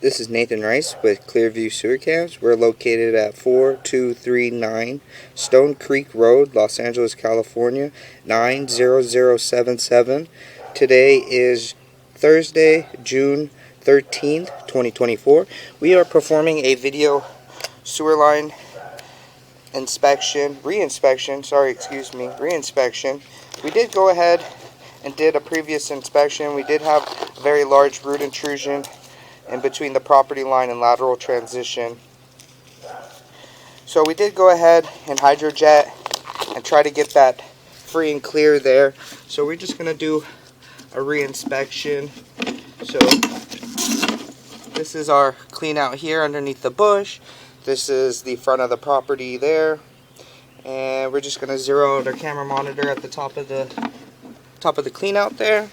This is Nathan Rice with Clearview Sewer Cams. We're located at 4239 Stone Creek Road, Los Angeles, California, 90077. Today is Thursday, June 13th, 2024. We are performing a video sewer line reinspection. We did go ahead and did a previous inspection. We did have a very large root intrusion in between the property line and lateral transition. So we did go ahead and hydrojet and try to get that free and clear there. So we're just going to do a reinspection. So this is our clean out here underneath the bush. This is the front of the property there. And we're just going to zero out our camera monitor at the top of the clean out there.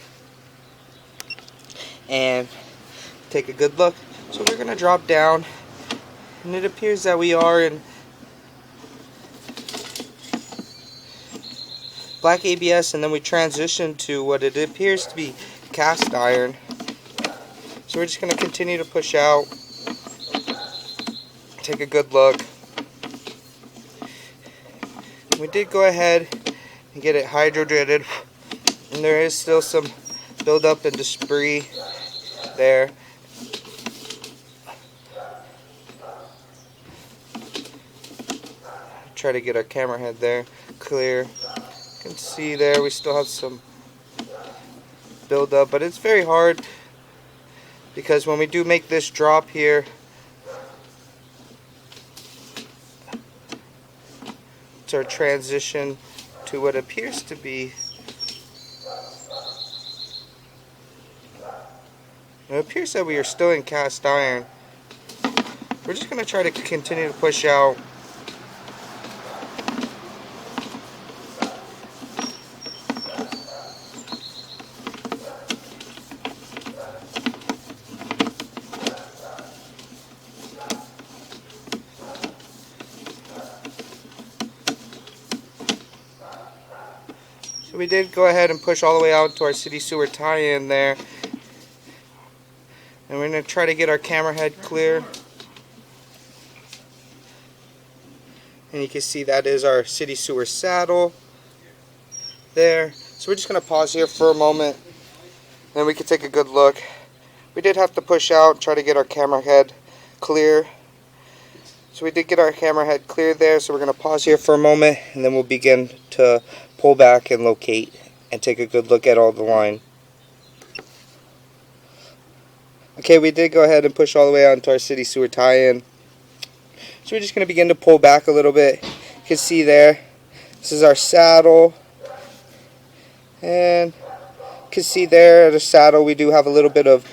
And take a good look. So we're going to drop down, and it appears that we are in black ABS, and then we transition to what it appears to be cast iron. So we're just going to continue to push out, take a good look. We did go ahead and get it hydrojetted, and there is still some buildup and debris there. Try to get our camera head there clear. You can see there we still have some buildup, but it's very hard because when we do make this drop here, it's our transition to what appears to be, it appears that we are still in cast iron. We're just going to try to continue to push out. So we did go ahead and push all the way out to our city sewer tie-in there. And we're going to try to get our camera head clear. And you can see that is our city sewer saddle there. So we're just going to pause here for a moment, then we can take a good look. We did have to push out, try to get our camera head clear. So we did get our camera head clear there, so we're going to pause here for a moment, and then we'll begin to pull back and locate and take a good look at all the line. Okay, we did go ahead and push all the way out into our city sewer tie-in. So we're just going to begin to pull back a little bit. You can see there, this is our saddle. And you can see there at the saddle we do have a little bit of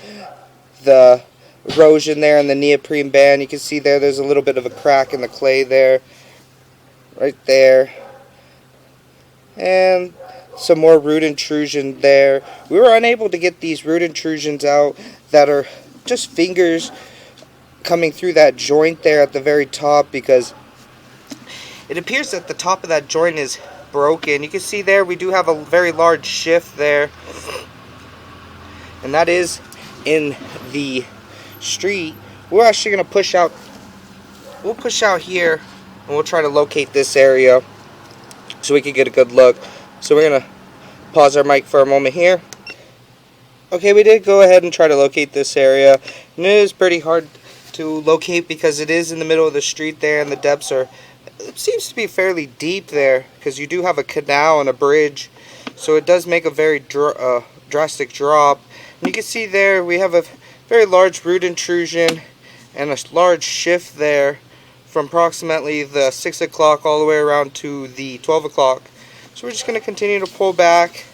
the erosion there in the neoprene band. You can see there's a little bit of a crack in the clay there. Right there. And some more root intrusion there. We were unable to get these root intrusions out that are just fingers coming through that joint there at the very top, because it appears that the top of that joint is broken. You can see there we do have a very large shift there, and that is in the street. We're actually going to push out. We'll push out here and we'll try to locate this area so we can get a good look. So we're going to pause our mic for a moment here. Okay, we did go ahead and try to locate this area, and it is pretty hard to locate because it is in the middle of the street there, and the depths are, it seems to be fairly deep there, because you do have a canal and a bridge, so it does make a very drastic drop. And you can see there we have a very large root intrusion and a large shift there from approximately the 6 o'clock all the way around to the 12 o'clock. So we're just going to continue to pull back,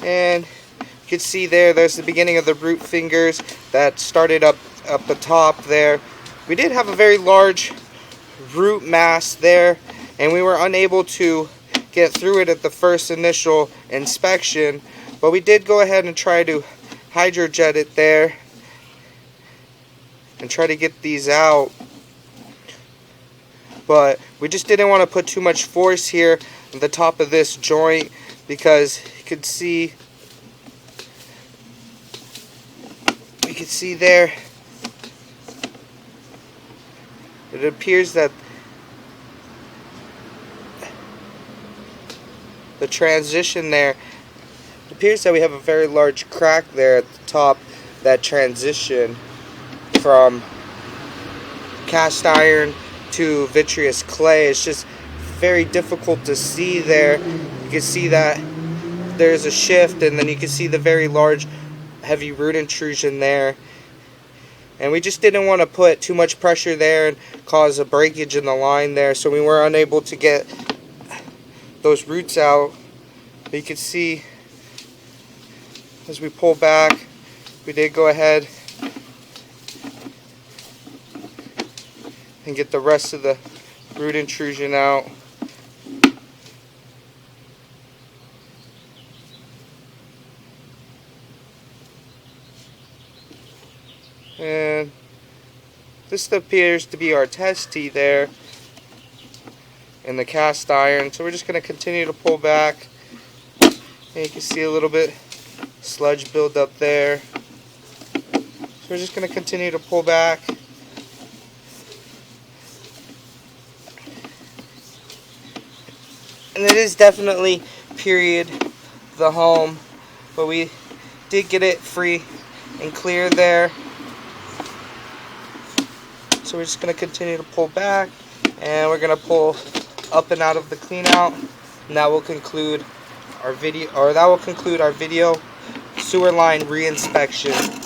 and you can see there's the beginning of the root fingers that started up the top there. We did have a very large root mass there, and we were unable to get through it at the first initial inspection, but we did go ahead and try to hydrojet it there and try to get these out, but we just didn't want to put too much force here at the top of this joint, because you could see there It appears that the transition there, it appears that we have a very large crack there at the top, that transition from cast iron to vitreous clay. It's just very difficult to see there. You can see that there's a shift, and then you can see the very large heavy root intrusion there. And we just didn't want to put too much pressure there and cause a breakage in the line there, so we were unable to get those roots out. But you can see as we pull back, we did go ahead and get the rest of the root intrusion out. And this appears to be our test tee there in the cast iron. So we're just going to continue to pull back. And you can see a little bit sludge build up there. So we're just going to continue to pull back. And it is definitely period the home, but we did get it free and clear there. So we're just going to continue to pull back, and we're going to pull up and out of the clean out, and that will conclude our video, sewer line reinspection.